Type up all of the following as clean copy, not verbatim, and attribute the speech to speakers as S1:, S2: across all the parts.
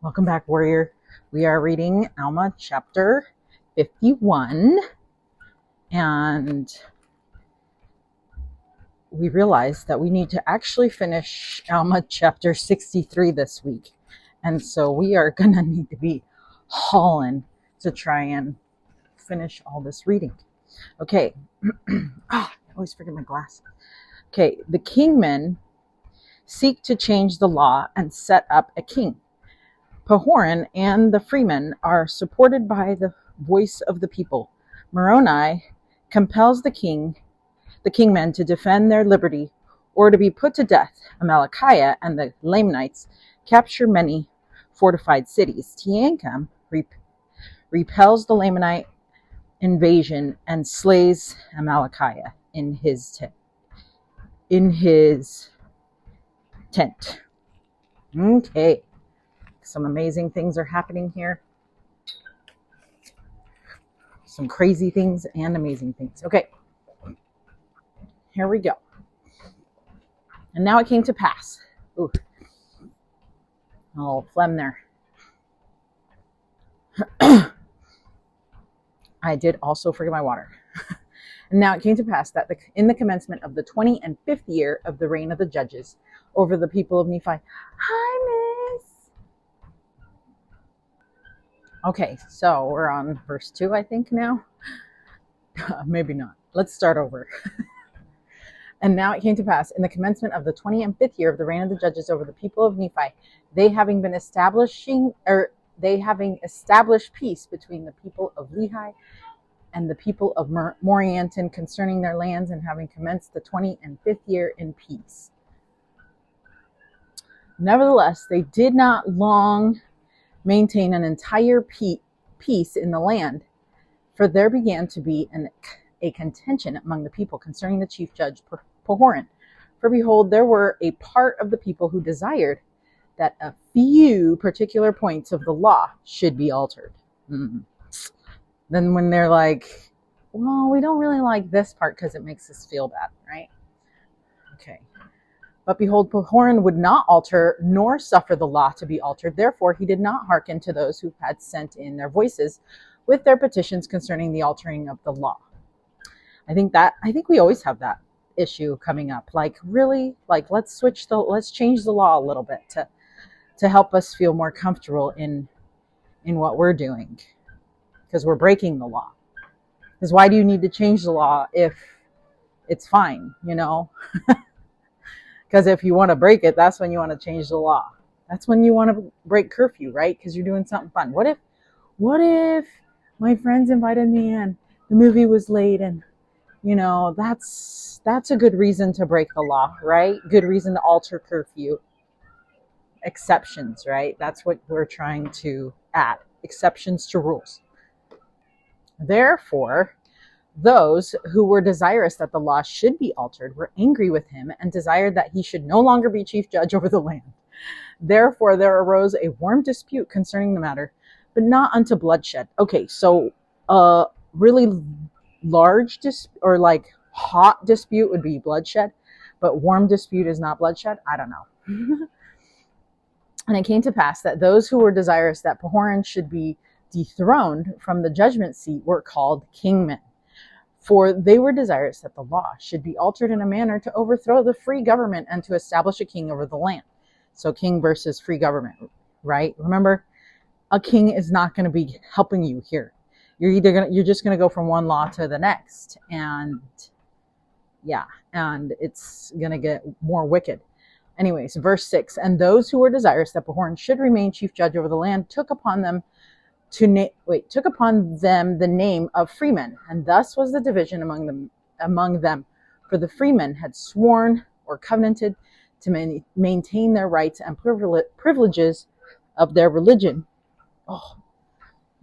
S1: Welcome back, warrior. We are reading Alma chapter 51, and we realized that we need to actually finish Alma chapter 63 this week. And so we are going to need to be hauling to try and finish all this reading. Okay. I always forget my glasses. Okay. The kingmen seek to change the law and set up a king. Pahoran and the freemen are supported by the voice of the people. Moroni compels the kingmen to defend their liberty or to be put to death. Amalekiah and the Lamanites capture many fortified cities. Teancum repels the Lamanite invasion and slays Amalekiah in his tent. Okay. Some amazing things are happening here. Some crazy things and amazing things. Okay. Here we go. And now it came to pass. Ooh. A little phlegm there. I did also forget my water. And now it came to pass that in the commencement of the 25th year of the reign of the judges over the people of Nephi. Hi, Miss. Okay, so we're on verse 2, I think now. Maybe not. Let's start over. And now it came to pass in the commencement of the 25th year of the reign of the judges over the people of Nephi, they having established peace between the people of Lehi and the people of Morianton concerning their lands, and having commenced the 25th year in peace. Nevertheless, they did not long maintain an entire peace in the land, for there began to be a contention among the people concerning the chief judge Pahoran. For behold, there were a part of the people who desired that a few particular points of the law should be altered. Then when they're like, well, we don't really like this part because it makes us feel bad, right? Okay. But behold, Pahoran would not alter nor suffer the law to be altered. Therefore, he did not hearken to those who had sent in their voices with their petitions concerning the altering of the law. I think we always have that issue coming up. Like, really, like, let's change the law a little bit to help us feel more comfortable in what we're doing, because we're breaking the law. Because why do you need to change the law if it's fine, you know? Because if you want to break it, that's when you want to change the law. That's when you want to break curfew, right? Because you're doing something fun. What if my friends invited me and the movie was late, and you know, that's a good reason to break the law, right? Good reason to alter curfew. Exceptions, right? That's what we're trying to add. Exceptions to rules. Therefore, those who were desirous that the law should be altered were angry with him and desired that he should no longer be chief judge over the land. Therefore, there arose a warm dispute concerning the matter, but not unto bloodshed. Okay, so really large or like hot dispute would be bloodshed, but warm dispute is not bloodshed. I don't know. And it came to pass that those who were desirous that Pahoran should be dethroned from the judgment seat were called kingmen. For they were desirous that the law should be altered in a manner to overthrow the free government and to establish a king over the land. So king versus free government, right? Remember, a king is not going to be helping you here. You're just going to go from one law to the next. And it's going to get more wicked. Anyways, verse 6, and those who were desirous that Pahoran should remain chief judge over the land took upon them the name of freemen, and thus was the division among them. For the freemen had sworn or covenanted to maintain their rights and privileges of their religion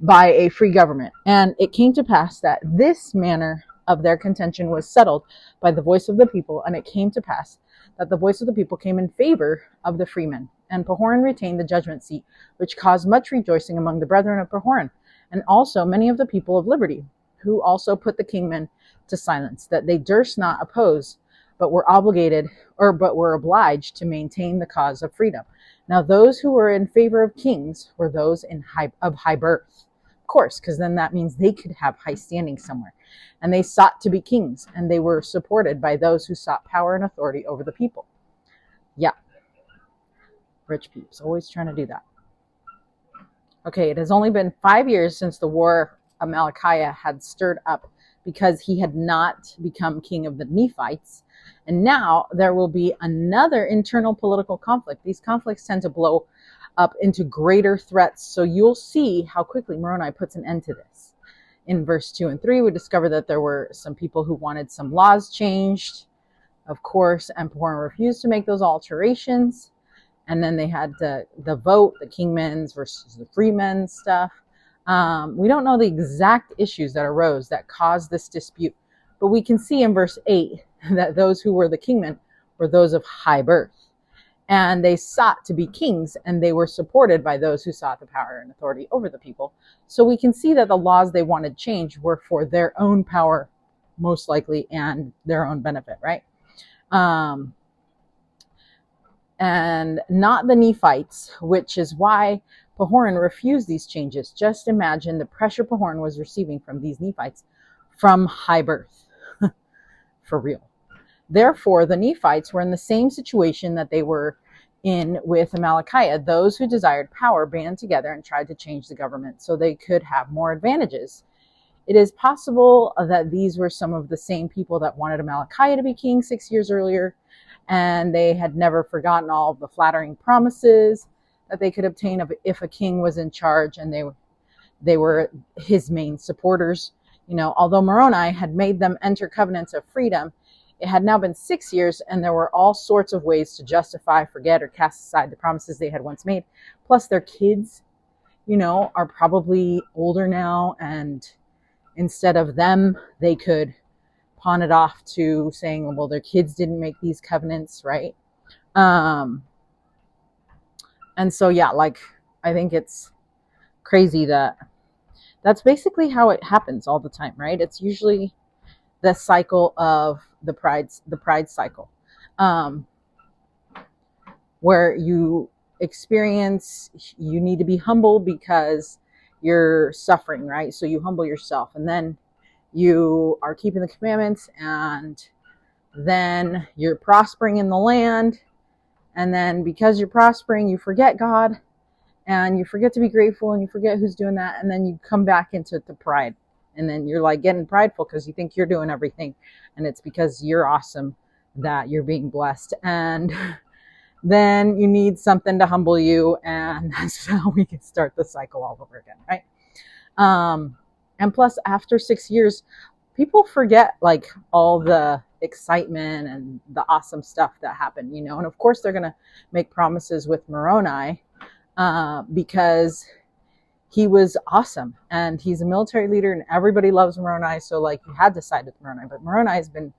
S1: by a free government. And it came to pass that this manner of their contention was settled by the voice of the people, and it came to pass that the voice of the people came in favor of the freemen. And Pahoran retained the judgment seat, which caused much rejoicing among the brethren of Pahoran, and also many of the people of liberty, who also put the kingmen to silence, that they durst not oppose, but were obliged to maintain the cause of freedom. Now, those who were in favor of kings were those of high birth, of course, because then that means they could have high standing somewhere. And they sought to be kings, and they were supported by those who sought power and authority over the people. Yeah, rich peeps, always trying to do that. Okay, it has only been 5 years since the war Amalickiah had stirred up because he had not become king of the Nephites. And now there will be another internal political conflict. These conflicts tend to blow up into greater threats. So you'll see how quickly Moroni puts an end to this. In verse 2 and 3, we discover that there were some people who wanted some laws changed, of course, and Pahoran refused to make those alterations. And then they had the vote, the kingmen's versus the freemen's stuff. We don't know the exact issues that arose that caused this dispute, but we can see in verse 8 that those who were the kingmen were those of high birth. And they sought to be kings, and they were supported by those who sought the power and authority over the people. So we can see that the laws they wanted changed were for their own power, most likely, and their own benefit, right? And not the Nephites, which is why Pahoran refused these changes. Just imagine the pressure Pahoran was receiving from these Nephites from high birth. For real. Therefore, the Nephites were in the same situation that they were in with Amalickiah. Those who desired power band together and tried to change the government so they could have more advantages. It is possible that these were some of the same people that wanted Amalickiah to be king 6 years earlier, and they had never forgotten all of the flattering promises that they could obtain if a king was in charge, and they were his main supporters. Although Moroni had made them enter covenants of freedom, it had now been 6 years, and there were all sorts of ways to justify, forget, or cast aside the promises they had once made. Plus, their kids, are probably older now, and instead of them, they could pawn it off to saying, well, their kids didn't make these covenants, right? And so, yeah, I think it's crazy that's basically how it happens all the time, right? It's usually the cycle of the pride cycle, where you need to be humble because you're suffering, right? So you humble yourself, and then you are keeping the commandments, and then you're prospering in the land, and then because you're prospering, you forget God, and you forget to be grateful, and you forget who's doing that, and then you come back into the pride, and then you're getting prideful because you think you're doing everything, and it's because you're awesome that you're being blessed, and then you need something to humble you, and that's how we can start the cycle all over again, right? And plus, after 6 years, people forget all the excitement and the awesome stuff that happened, and of course they're going to make promises with Moroni because he was awesome, and he's a military leader, and everybody loves Moroni, so you had to side with Moroni. But Moroni has been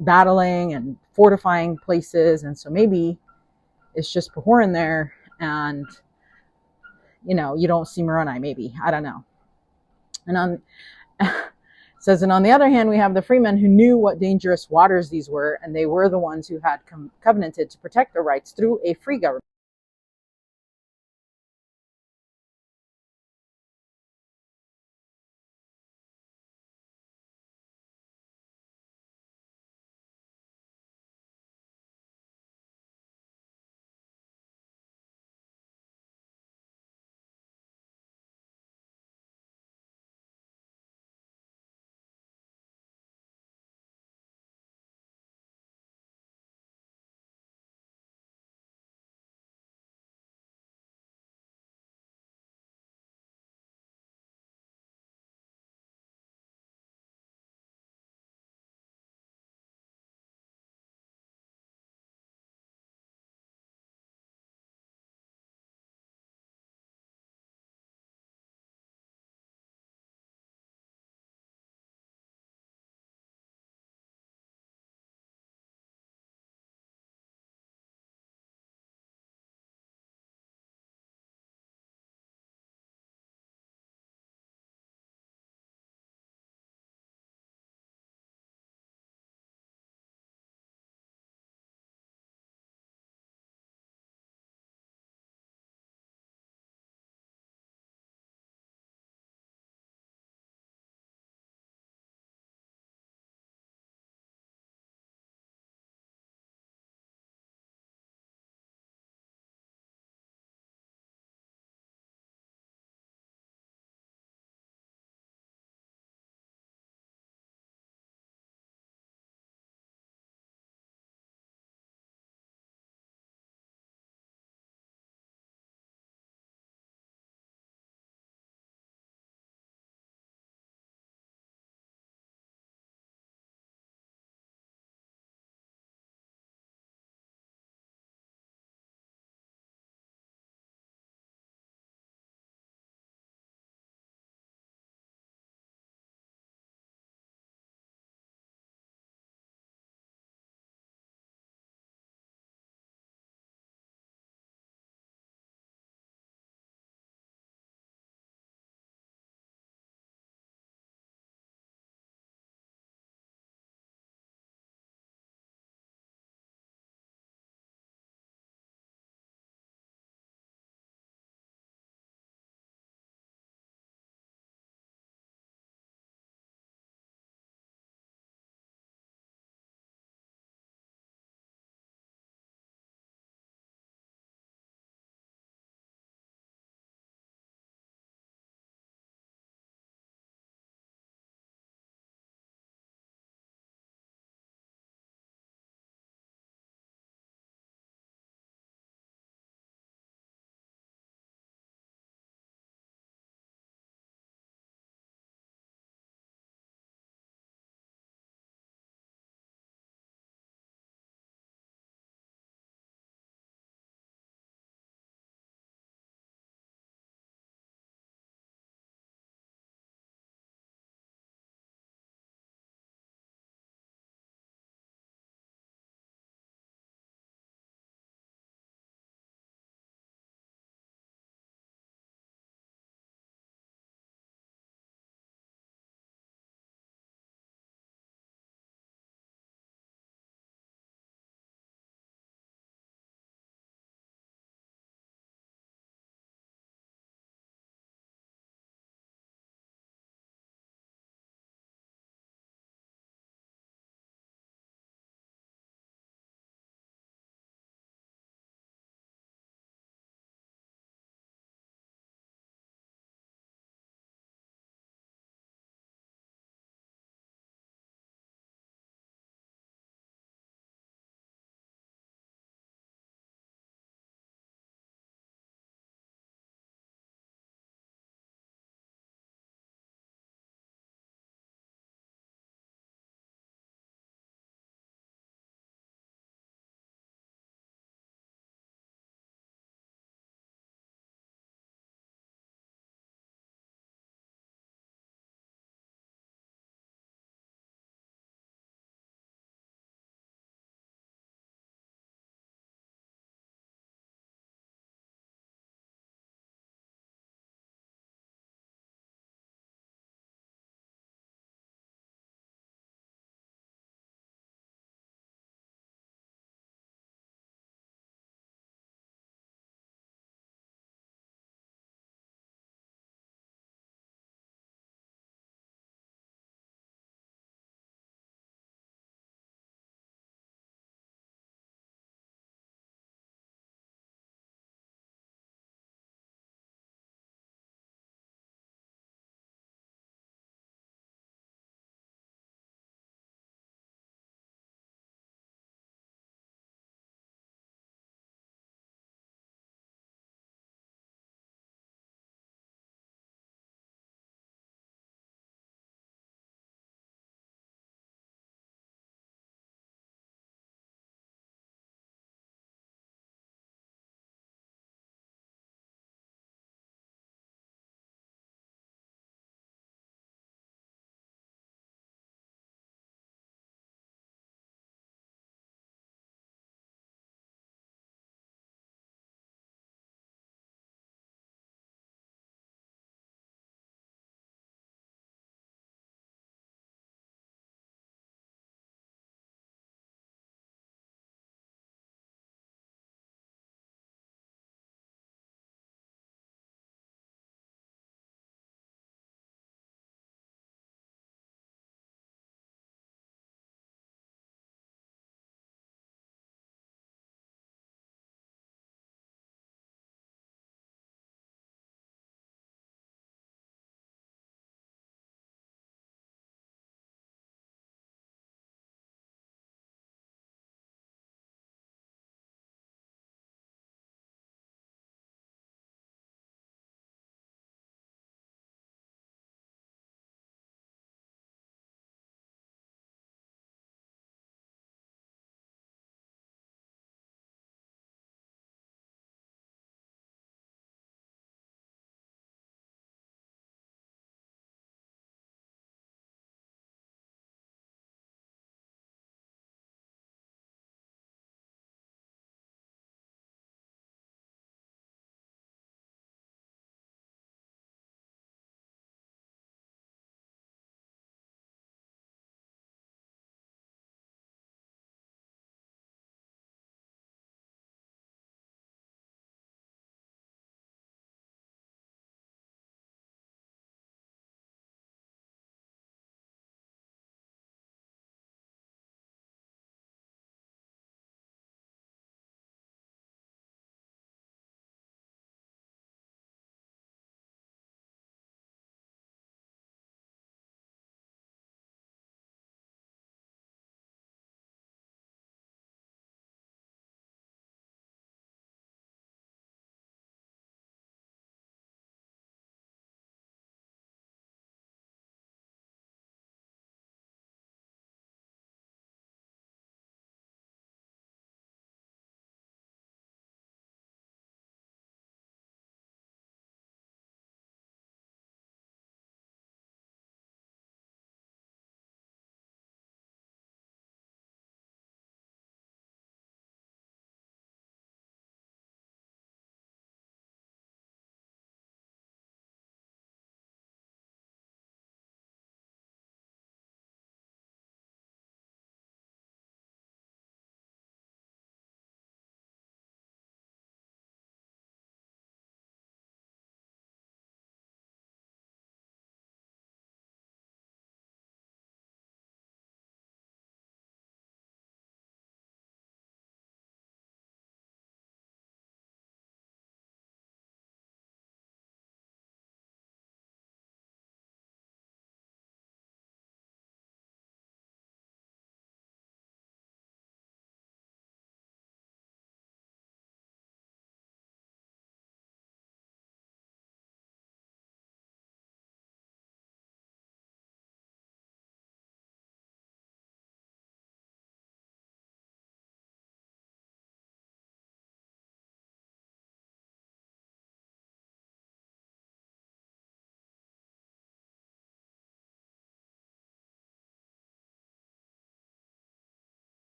S1: battling and fortifying places, and so maybe it's just Pahoran there, and you don't see Moroni, maybe, I don't know. And it says, and on the other hand, we have the freemen who knew what dangerous waters these were, and they were the ones who had covenanted to protect their rights through a free government.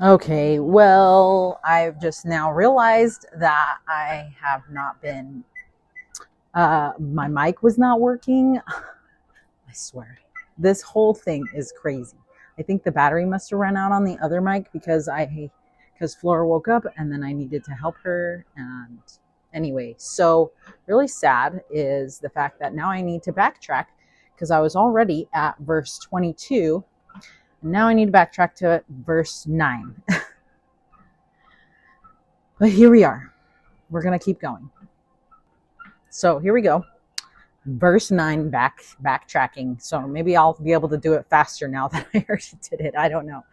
S1: Okay, well, I've just now realized that I have not been, my mic was not working. I swear, this whole thing is crazy. I think the battery must have run out on the other mic because Flora woke up and then I needed to help her. And anyway, so really sad is the fact that now I need to backtrack because I was already at verse 22. And now I need to backtrack to verse 9. But here we are. We're going to keep going. So here we go. Verse 9, backtracking. So maybe I'll be able to do it faster now that I already did it. I don't know.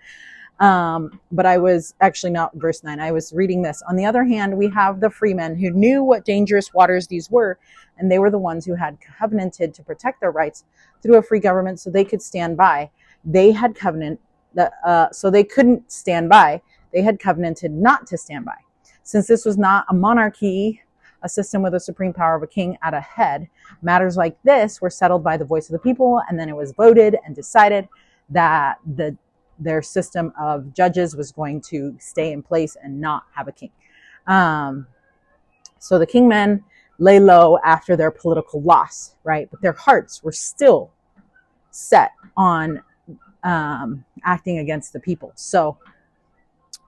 S1: But I was actually not verse 9. I was reading this. On the other hand, we have the freemen who knew what dangerous waters these were, and they were the ones who had covenanted to protect their rights through a free government so they could stand by. They had covenant that so they couldn't stand by. They had covenanted not to stand by. Since this was not a monarchy, a system with a supreme power of a king at a head, matters like this were settled by the voice of the people, and then it was voted and decided that their system of judges was going to stay in place and not have a king. So the kingmen lay low after their political loss, right? But their hearts were still set on acting against the people. So,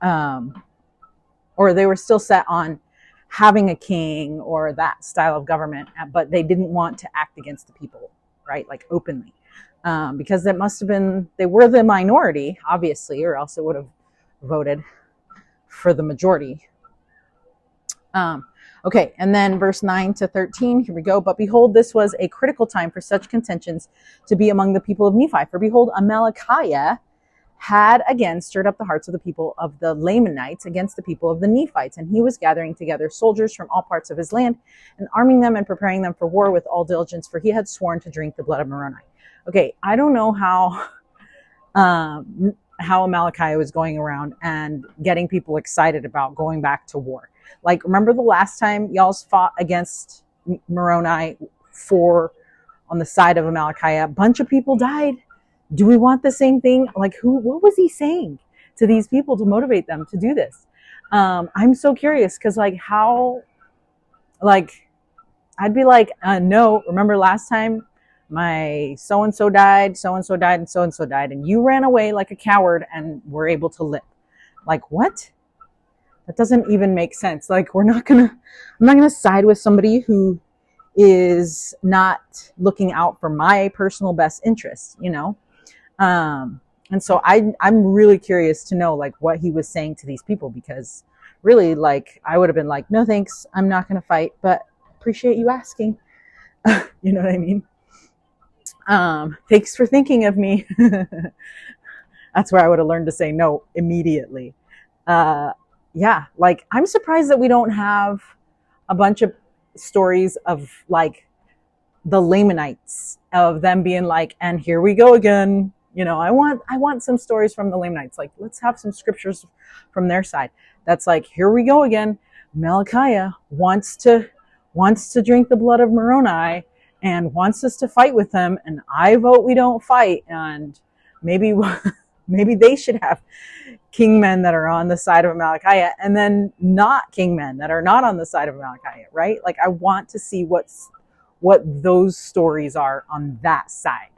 S1: or they were still set on having a king or that style of government, but they didn't want to act against the people, right? Like openly. Because it must have been, they were the minority, obviously, or else it would have voted for the majority. Okay, and then verse 9 to 13, here we go. But behold, this was a critical time for such contentions to be among the people of Nephi. For behold, Amalickiah had again stirred up the hearts of the people of the Lamanites against the people of the Nephites, and he was gathering together soldiers from all parts of his land and arming them and preparing them for war with all diligence, for he had sworn to drink the blood of Moroni. Okay, I don't know how Amalickiah was going around and getting people excited about going back to war. Like, remember the last time y'all's fought against Moroni on the side of Amalickiah? A bunch of people died. Do we want the same thing? Like, what was he saying to these people to motivate them to do this? I'm so curious because, like, how, like, I'd be like, no, remember last time my so-and-so died, so-and-so died, and so-and-so died, and you ran away like a coward and were able to live. Like, what? That doesn't even make sense. Like, I'm not gonna side with somebody who is not looking out for my personal best interests, you know? And so I'm really curious to know, like, what he was saying to these people, because really, like, I would have been like, no, thanks. I'm not going to fight, but appreciate you asking. You know what I mean? Thanks for thinking of me. That's where I would have learned to say no immediately. Yeah, like, I'm surprised that we don't have a bunch of stories of, like, the Lamanites, of them being like, and here we go again. You know, I want some stories from the Lamanites. Like, let's have some scriptures from their side. That's like, here we go again. Amalickiah wants to drink the blood of Moroni and wants us to fight with them. And I vote we don't fight. And maybe they should have kingmen that are on the side of Amalickiah, and then not kingmen that are not on the side of Amalickiah, right? Like, I want to see what those stories are on that side.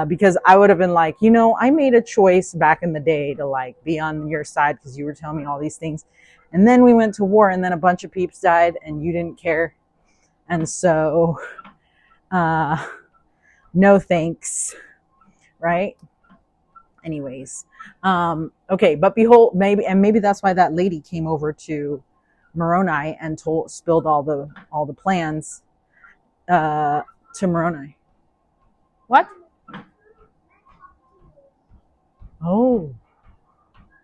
S1: Because I would have been like, you know, I made a choice back in the day to, like, be on your side because you were telling me all these things. And then we went to war, and then a bunch of peeps died and you didn't care. And so, no thanks. Right? Anyways. Okay. But behold, maybe that's why that lady came over to Moroni and spilled all the plans, to Moroni. What? Oh,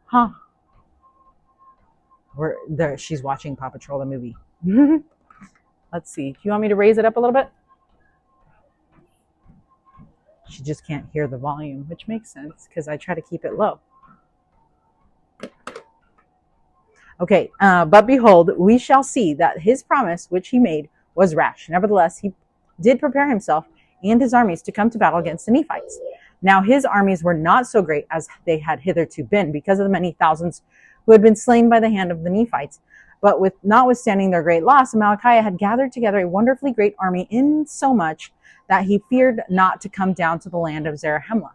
S1: huh. We're there. She's watching Paw Patrol, the movie. Let's see. Do you want me to raise it up a little bit? She just can't hear the volume, which makes sense because I try to keep it low. Okay, but behold, we shall see that his promise, which he made, was rash. Nevertheless, he did prepare himself and his armies to come to battle against the Nephites. Now his armies were not so great as they had hitherto been, because of the many thousands who had been slain by the hand of the Nephites. But with notwithstanding their great loss, Amalickiah had gathered together a wonderfully great army, in so much that he feared not to come down to the land of Zarahemla.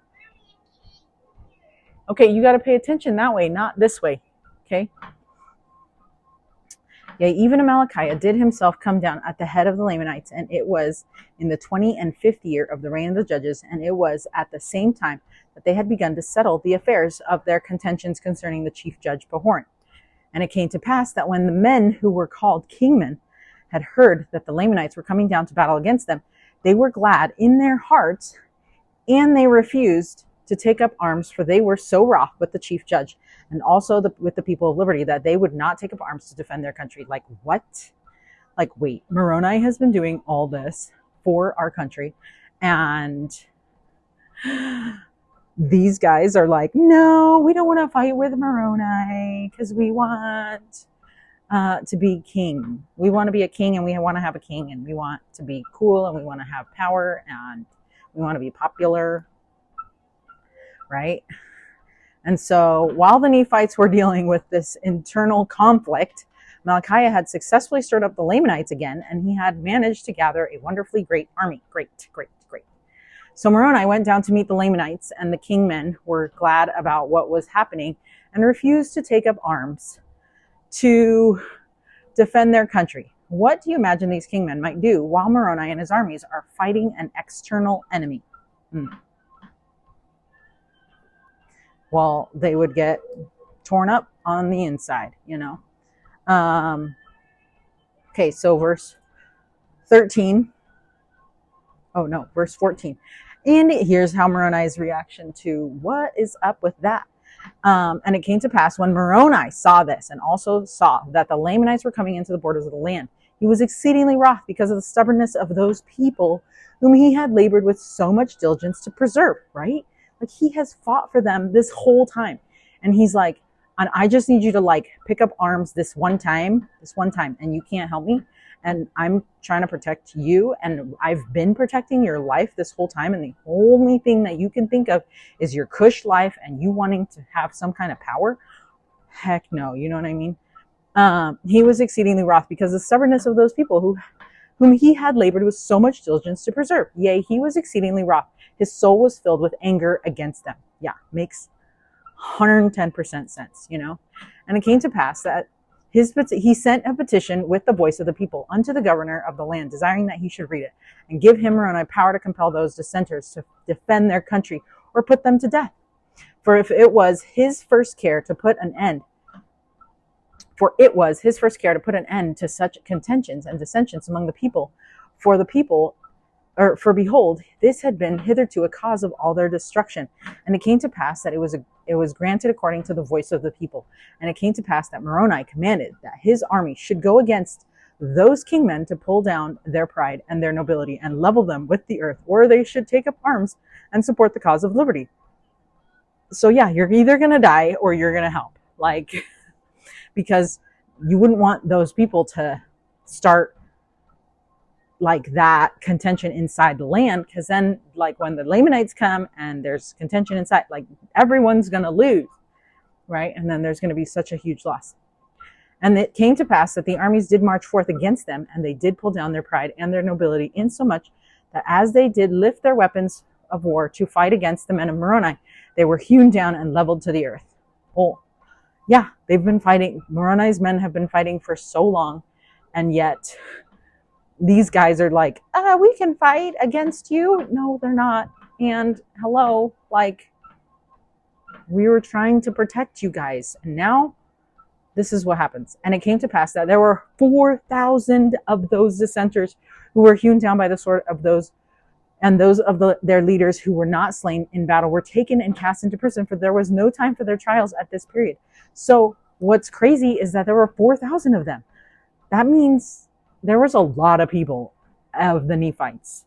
S1: Okay, you got to pay attention that way, not this way. Okay. Yea, even Amalickiah did himself come down at the head of the Lamanites, and it was in the 25th year of the reign of the judges, and it was at the same time that they had begun to settle the affairs of their contentions concerning the chief judge Pahoran. And it came to pass that when the men who were called kingmen had heard that the Lamanites were coming down to battle against them, they were glad in their hearts, and they refused to take up arms, for they were so wroth with the chief judge and also with the people of liberty that they would not take up arms to defend their country. Like, what? Like, wait, Moroni has been doing all this for our country, and these guys are like, no, we don't want to fight with Moroni because we want to be king. We want to be a king, and we want to have a king, and we want to be cool, and we want to have power, and we want to be popular, right? And so while the Nephites were dealing with this internal conflict, Amalickiah had successfully stirred up the Lamanites again, and he had managed to gather a wonderfully great army. Great. So Moroni went down to meet the Lamanites, and the kingmen were glad about what was happening and refused to take up arms to defend their country. What do you imagine these kingmen might do while Moroni and his armies are fighting an external enemy? Well, they would get torn up on the inside, you know. Okay, so verse 13. Oh, no, verse 14. And here's how Moroni's reaction to what is up with that. And it came to pass when Moroni saw this, and also saw that the Lamanites were coming into the borders of the land, he was exceedingly wroth because of the stubbornness of those people whom he had labored with so much diligence to preserve, right? Like, he has fought for them this whole time. And he's like, and I just need you to like pick up arms this one time, and you can't help me. And I'm trying to protect you, and I've been protecting your life this whole time, and the only thing that you can think of is your cush life and you wanting to have some kind of power. Heck no, you know what I mean? He was exceedingly wroth because of the stubbornness of those people whom he had labored with so much diligence to preserve. Yea, he was exceedingly wroth. His soul was filled with anger against them. Yeah, makes 110% sense, you know? And it came to pass that he sent a petition with the voice of the people unto the governor of the land, desiring that he should read it, and give him Moroni power to compel those dissenters to defend their country or put them to death. For it was his first care to put an end to such contentions and dissensions among the people. For behold, this had been hitherto a cause of all their destruction. And it came to pass that it was granted according to the voice of the people. And it came to pass that Moroni commanded that his army should go against those kingmen to pull down their pride and their nobility and level them with the earth, or they should take up arms and support the cause of liberty. So yeah, you're either going to die or you're going to help. Like, because you wouldn't want those people to start like that contention inside the land, because then like when the Lamanites come and there's contention inside, like everyone's going to lose, right? And then there's going to be such a huge loss. And it came to pass that the armies did march forth against them, and they did pull down their pride and their nobility, insomuch that as they did lift their weapons of war to fight against the men of Moroni, they were hewn down and leveled to the earth. Well, yeah, they've been fighting. Moroni's men have been fighting for so long, and yet these guys are like, we can fight against you. No, they're not. And hello, like, we were trying to protect you guys, and now this is what happens. And it came to pass that there were 4,000 of those dissenters who were hewn down by the sword of those, and those of their leaders who were not slain in battle were taken and cast into prison, for there was no time for their trials at this period. So what's crazy is that there were 4,000 of them. That means there was a lot of people of the Nephites.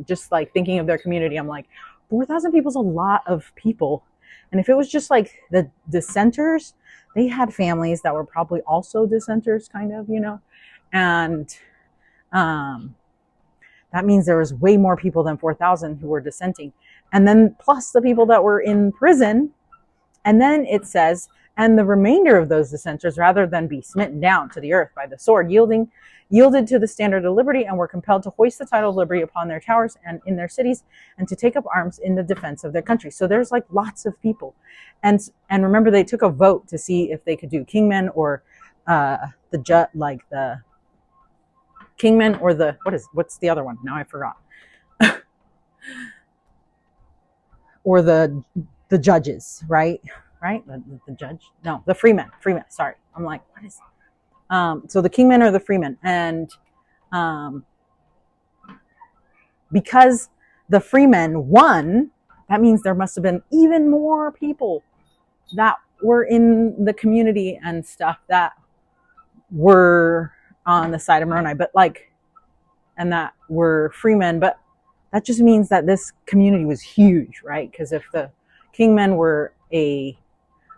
S1: Just like thinking of their community, I'm like, 4,000 people is a lot of people. And if it was just like the dissenters, they had families that were probably also dissenters, kind of, you know. And that means there was way more people than 4,000 who were dissenting. And then plus the people that were in prison. And then it says, and the remainder of those dissenters, rather than be smitten down to the earth by the sword, yielded to the standard of liberty, and were compelled to hoist the title of liberty upon their towers and in their cities, and to take up arms in the defense of their country. So there's like lots of people. And remember, they took a vote to see if they could do kingmen or the kingmen or what's the other one? Now I forgot. Or the judges, right? The judge? No, the freemen. Sorry. I'm like, what is it? So the kingmen or the freemen. And because the freemen won, that means there must have been even more people that were in the community and stuff that were on the side of Moroni, and that were freemen. But that just means that this community was huge, right? Because if the kingmen were a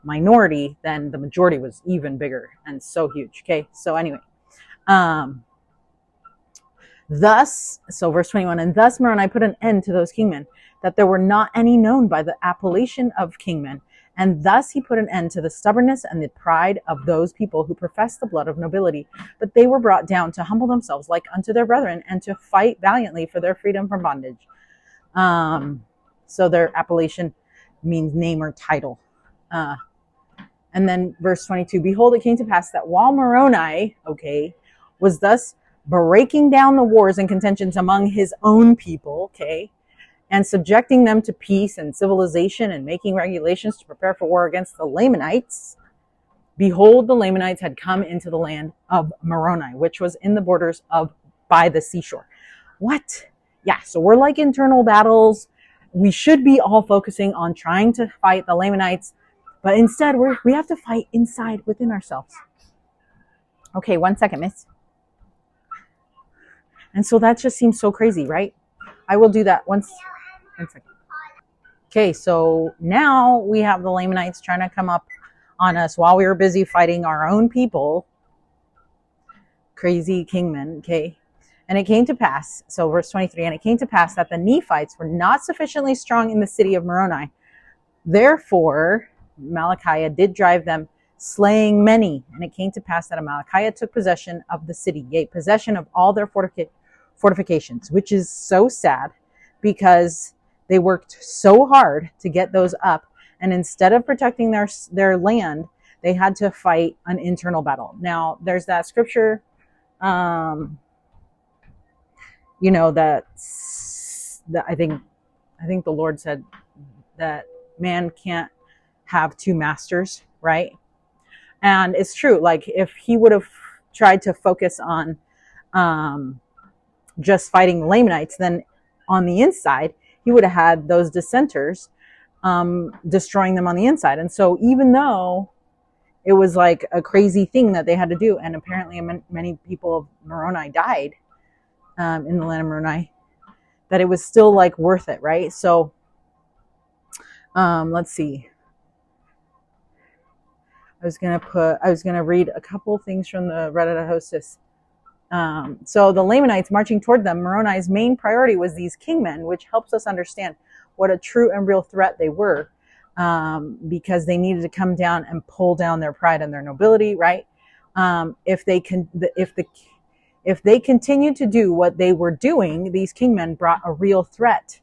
S1: minority, then the majority was even bigger and so huge. Okay, so anyway, verse 21, and thus Moroni put an end to those kingmen, that there were not any known by the appellation of kingmen, and thus he put an end to the stubbornness and the pride of those people who professed the blood of nobility, but they were brought down to humble themselves like unto their brethren, and to fight valiantly for their freedom from bondage. So their appellation means name or title. And then verse 22, behold, it came to pass that while Moroni, was thus breaking down the wars and contentions among his own people, and subjecting them to peace and civilization, and making regulations to prepare for war against the Lamanites, behold, the Lamanites had come into the land of Moroni, which was in the borders by the seashore. What? Yeah, so we're like internal battles. We should be all focusing on trying to fight the Lamanites, but instead we have to fight inside within ourselves. Okay, 1 second, miss. And so that just seems so crazy, right? I will do that once. 1 second. Okay, so now we have the Lamanites trying to come up on us while we were busy fighting our own people. Crazy kingmen, okay? And it came to pass, so verse 23, and it came to pass that the Nephites were not sufficiently strong in the city of Moroni. Therefore, Amalickiah did drive them, slaying many. And it came to pass that Amalickiah took possession of the city, yea, possession of all their fortifications, which is so sad because they worked so hard to get those up. And instead of protecting their land, they had to fight an internal battle. Now, there's that scripture, that I think the Lord said that man can't have two masters, right? And it's true. Like if he would have tried to focus on just fighting the Lamanites, then on the inside, he would have had those dissenters destroying them on the inside. And so even though it was like a crazy thing that they had to do, and apparently many people of Moroni died in the land of Moroni, that it was still like worth it, right? So let's see. I was gonna read a couple things from the Reddit hostess. So the Lamanites marching toward them, Moroni's main priority was these kingmen, which helps us understand what a true and real threat they were, because they needed to come down and pull down their pride and their nobility, right? If they continued to do what they were doing, these kingmen brought a real threat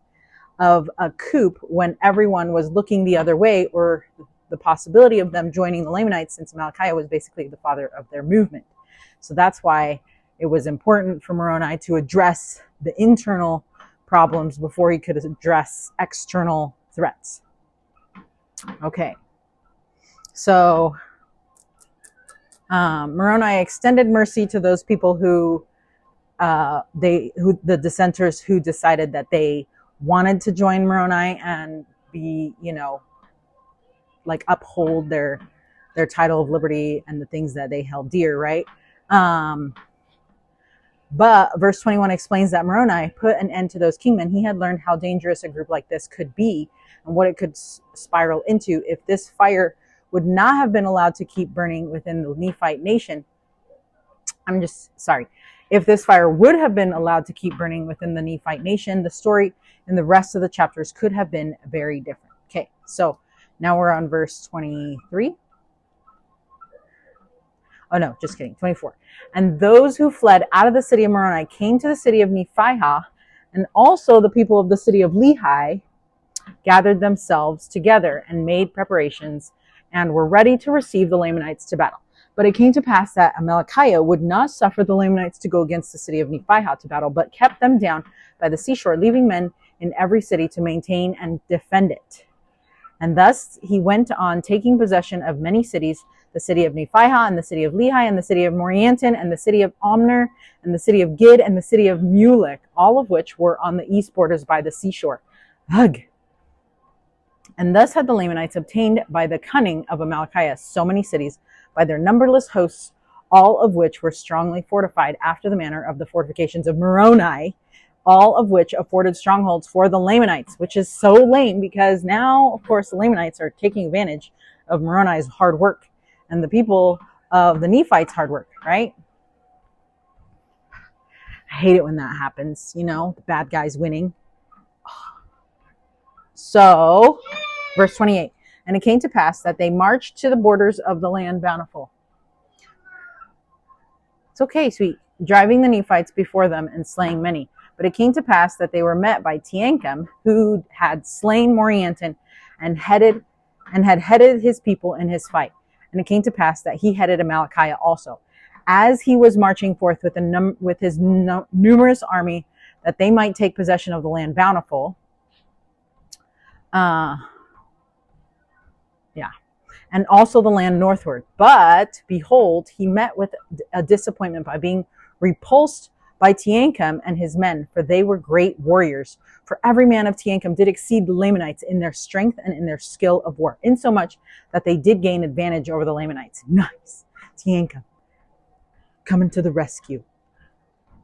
S1: of a coup when everyone was looking the other way, or the possibility of them joining the Lamanites, since Amalickiah was basically the father of their movement. So that's why it was important for Moroni to address the internal problems before he could address external threats. Okay. So Moroni extended mercy to those people who the dissenters who decided that they wanted to join Moroni and be, like uphold their title of liberty and the things that they held dear, right? But verse 21 explains that Moroni put an end to those kingmen. He had learned how dangerous a group like this could be and what it could spiral into if this fire would not have been allowed to keep burning within the Nephite nation. If this fire would have been allowed to keep burning within the Nephite nation, the story in the rest of the chapters could have been very different. Okay, so now we're on verse 23. Oh no, just kidding, 24. And those who fled out of the city of Moroni came to the city of Nephihah, and also the people of the city of Lehi gathered themselves together and made preparations and were ready to receive the Lamanites to battle. But it came to pass that Amalickiah would not suffer the Lamanites to go against the city of Nephihah to battle, but kept them down by the seashore, leaving men in every city to maintain and defend it. And thus he went on, taking possession of many cities, the city of Nephihah, and the city of Lehi, and the city of Morianton, and the city of Omner, and the city of Gid, and the city of Mulek, all of which were on the east borders by the seashore. Ugh. And thus had the Lamanites obtained by the cunning of Amalickiah so many cities, by their numberless hosts, all of which were strongly fortified after the manner of the fortifications of Moroni, all of which afforded strongholds for the Lamanites, which is so lame because now, of course, the Lamanites are taking advantage of Moroni's hard work and the people of the Nephites' hard work, right? I hate it when that happens, you know, the bad guys winning. So, verse 28, and it came to pass that they marched to the borders of the land bountiful. It's okay, sweet, driving the Nephites before them and slaying many. But it came to pass that they were met by Teancum, who had slain Morianton and had headed his people in his fight. And it came to pass that he headed Amalickiah also, as he was marching forth with his numerous army, that they might take possession of the land bountiful. And also the land northward. But behold, he met with a disappointment by being repulsed by Teancum and his men, for they were great warriors. For every man of Teancum did exceed the Lamanites in their strength and in their skill of war, insomuch that they did gain advantage over the Lamanites. Nice. Teancum coming to the rescue.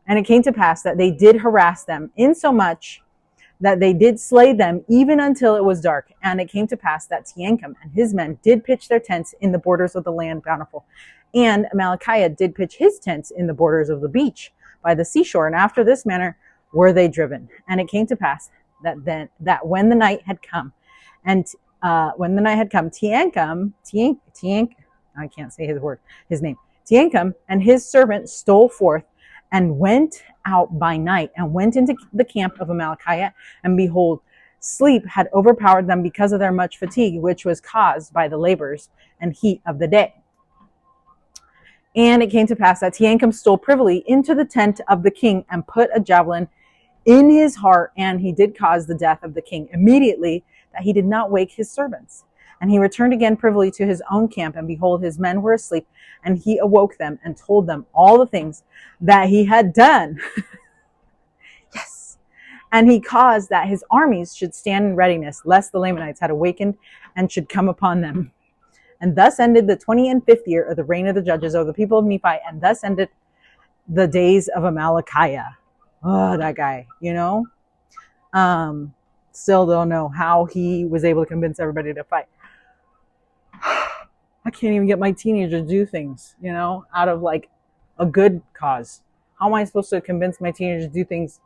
S1: And it came to pass that they did harass them, insomuch that they did slay them even until it was dark. And it came to pass that Teancum and his men did pitch their tents in the borders of the land bountiful. And Amalickiah did pitch his tents in the borders of the beach by the seashore. And after this manner were they driven. And it came to pass that when the night had come, Teancum, I can't say his name, Teancum and his servant stole forth and went out by night and went into the camp of Amalickiah, and behold, sleep had overpowered them because of their much fatigue, which was caused by the labors and heat of the day. And it came to pass that Teancum stole privily into the tent of the king and put a javelin in his heart, and he did cause the death of the king immediately, that he did not wake his servants. And he returned again privily to his own camp, and behold, his men were asleep, and he awoke them and told them all the things that he had done. Yes. And he caused that his armies should stand in readiness, lest the Lamanites had awakened and should come upon them. And thus ended the 25th year of the reign of the judges over the people of Nephi, and thus ended the days of Amalickiah. Oh, that guy, you know? Still don't know how he was able to convince everybody to fight. I can't even get my teenager to do things, you know, out of like a good cause. How am I supposed to convince my teenager to do things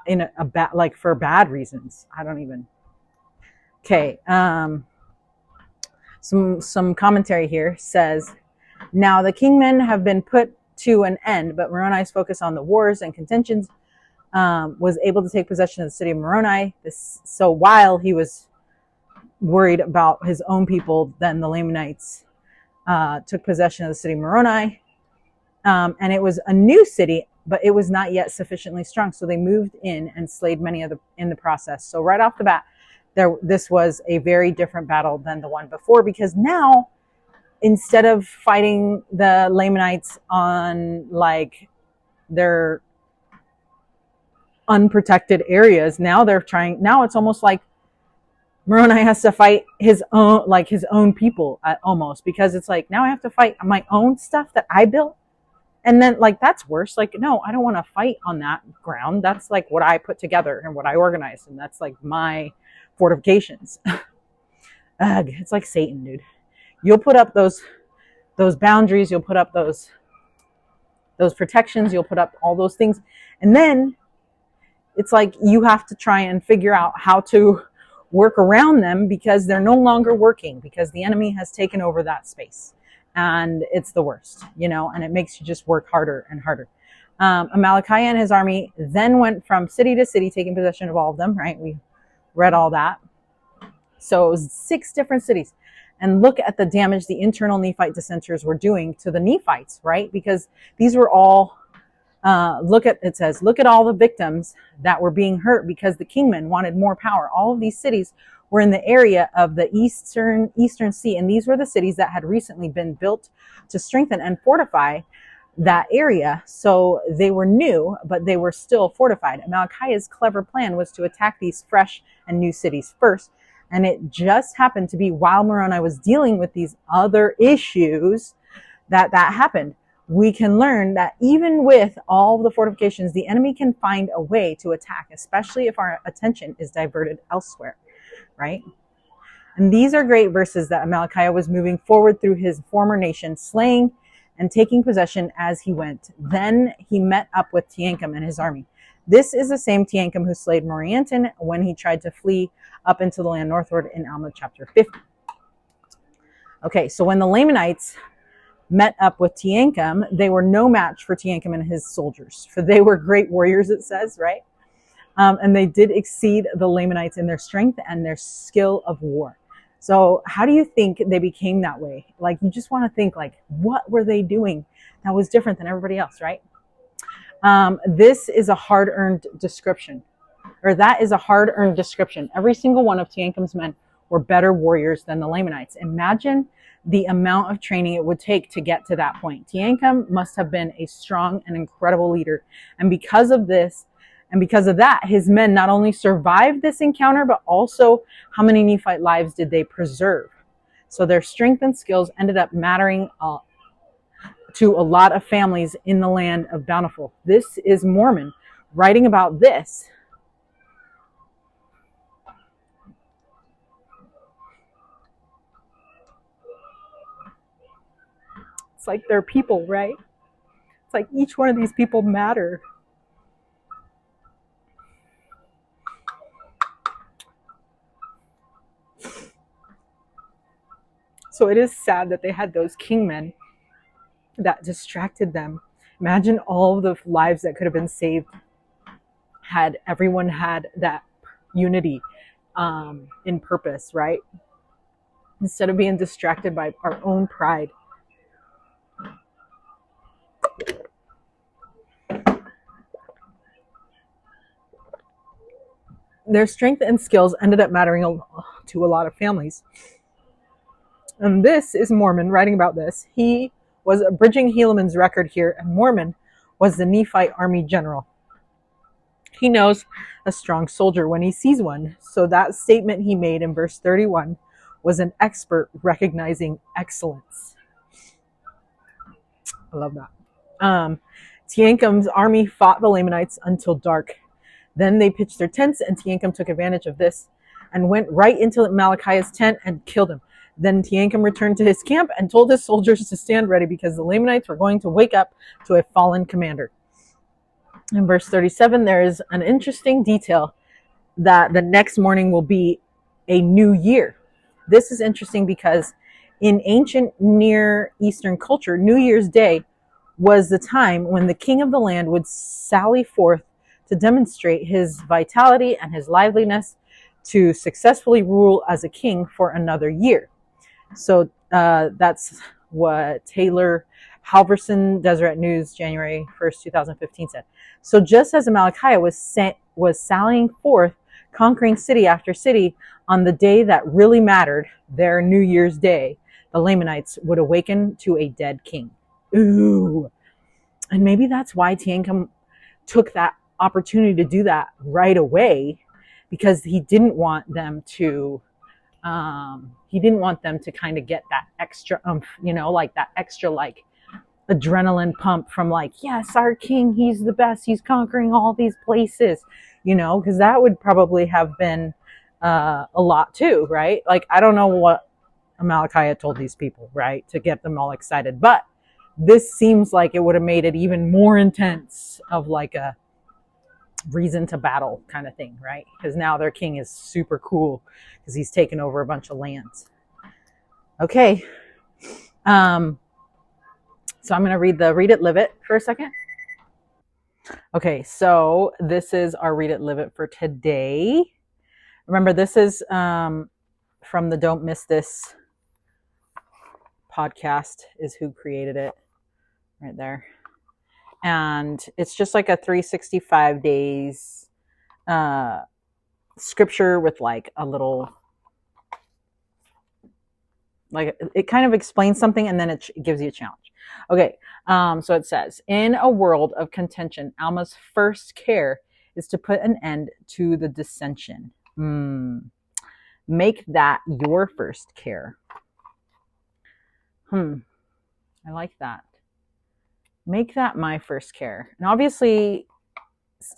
S1: in a bad, like for bad reasons? I don't even. Okay. Some commentary here says, now the kingmen have been put to an end, but Moroni's focus on the wars and contentions was able to take possession of the city of Moroni. So while he was worried about his own people, then the Lamanites took possession of the city of Moroni. And it was a new city, but it was not yet sufficiently strong. So they moved in and slayed many in the process. So right off the bat, this was a very different battle than the one before, because now, instead of fighting the Lamanites on like their unprotected areas, now it's almost like Moroni has to fight his own people almost, because it's like, now I have to fight my own stuff that I built. And then like, that's worse. Like, no, I don't want to fight on that ground. That's like what I put together and what I organized. And that's like my fortifications. It's like Satan, dude. You'll put up those boundaries. You'll put up those protections. You'll put up all those things. And then it's like you have to try and figure out how to work around them because they're no longer working, because the enemy has taken over that space. And it's the worst, and it makes you just work harder and harder. Amalickiah and his army then went from city to city, taking possession of all of them, right? We read all that. So it was 6 different cities. And look at the damage the internal Nephite dissenters were doing to the Nephites, right? Because these were all, it says, look at all the victims that were being hurt because the kingmen wanted more power. All of these cities were in the area of the eastern sea, and these were the cities that had recently been built to strengthen and fortify that area. So they were new, but they were still fortified. Amalickiah's clever plan was to attack these fresh and new cities first. And it just happened to be while Moroni was dealing with these other issues that happened. We can learn that even with all the fortifications, the enemy can find a way to attack, especially if our attention is diverted elsewhere, right? And these are great verses that Amalickiah was moving forward through his former nation, slaying and taking possession as he went. Then he met up with Teancum and his army. This is the same Teancum who slayed Morianton when he tried to flee up into the land northward in Alma chapter 50. Okay, so when the Lamanites met up with Teancum, they were no match for Teancum and his soldiers, for they were great warriors, it says, right? And they did exceed the Lamanites in their strength and their skill of war. So how do you think they became that way? Like, you just want to think, like, what were they doing that was different than everybody else, right? This is a hard-earned description, or that is a hard-earned description. Every single one of Teancum's men were better warriors than the Lamanites. Imagine the amount of training it would take to get to that point. Teancum must have been a strong and incredible leader. And because of this, and because of that, his men not only survived this encounter, but also how many Nephite lives did they preserve? So their strength and skills ended up mattering to a lot of families in the land of Bountiful. This is Mormon writing about this. It's like they're people, right? It's like each one of these people matter. So it is sad that they had those kingmen that distracted them. Imagine all the lives that could have been saved had everyone had that unity in purpose, right? Instead of being distracted by our own pride. Their strength and skills ended up mattering to a lot of families. And this is Mormon writing about this. He was abridging Helaman's record here, and Mormon was the Nephite army general. He knows a strong soldier when he sees one. So that statement he made in verse 31 was an expert recognizing excellence. I love that. Teancum's army fought the Lamanites until dark. Then they pitched their tents, and Teancum took advantage of this and went right into Amalickiah's tent and killed him. Then Teancum returned to his camp and told his soldiers to stand ready because the Lamanites were going to wake up to a fallen commander. In verse 37, there is an interesting detail that the next morning will be a new year. This is interesting because in ancient Near Eastern culture, New Year's Day was the time when the king of the land would sally forth to demonstrate his vitality and his liveliness to successfully rule as a king for another year. So that's what Taylor Halverson, Deseret News, January 1st, 2015 said. So just as Amalickiah was sallying forth, conquering city after city on the day that really mattered, their New Year's Day, the Lamanites would awaken to a dead king. Ooh. And maybe that's why Teancum took that opportunity to do that right away, because he didn't want them to kind of get that extra like that extra like adrenaline pump from like, yes, our king, he's the best, he's conquering all these places, because that would probably have been a lot too, right? Like, I don't know what Amalickiah told these people, right, to get them all excited, but this seems like it would have made it even more intense of like a reason to battle kind of thing, right? Because now their king is super cool because he's taken over a bunch of lands. Okay. So I'm going to read it, live it for a second. Okay, so this is our read it, live it for today. Remember, this is from the Don't Miss This podcast, is who created it right there. And it's just like a 365 days scripture with like a little, like it kind of explains something and then it gives you a challenge. Okay, so it says, in a world of contention, Alma's first care is to put an end to the dissension. Make that your first care. I like that. Make that my first care. And obviously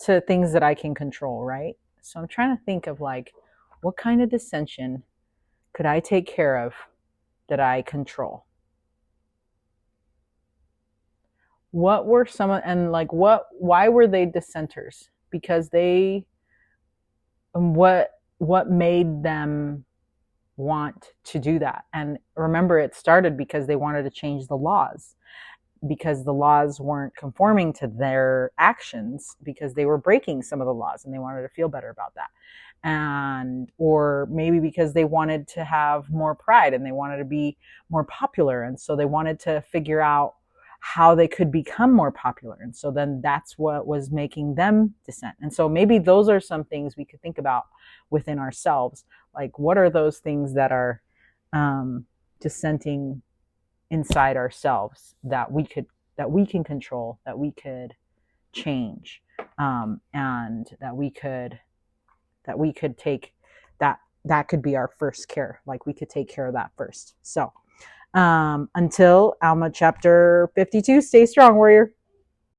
S1: to things that I can control, right? So I'm trying to think of like, what kind of dissension could I take care of that I control? What were some, and like why were they dissenters? Because what made them want to do that? And remember, it started because they wanted to change the laws, because the laws weren't conforming to their actions, because they were breaking some of the laws and they wanted to feel better about that. And or maybe because they wanted to have more pride and they wanted to be more popular, and so they wanted to figure out how they could become more popular. And so then that's what was making them dissent. And so maybe those are some things we could think about within ourselves. Like, what are those things that are dissenting inside ourselves that we can control, that we could change, and that we could take that could be our first care. Like, we could take care of that first. So until Alma chapter 52, stay strong, warrior.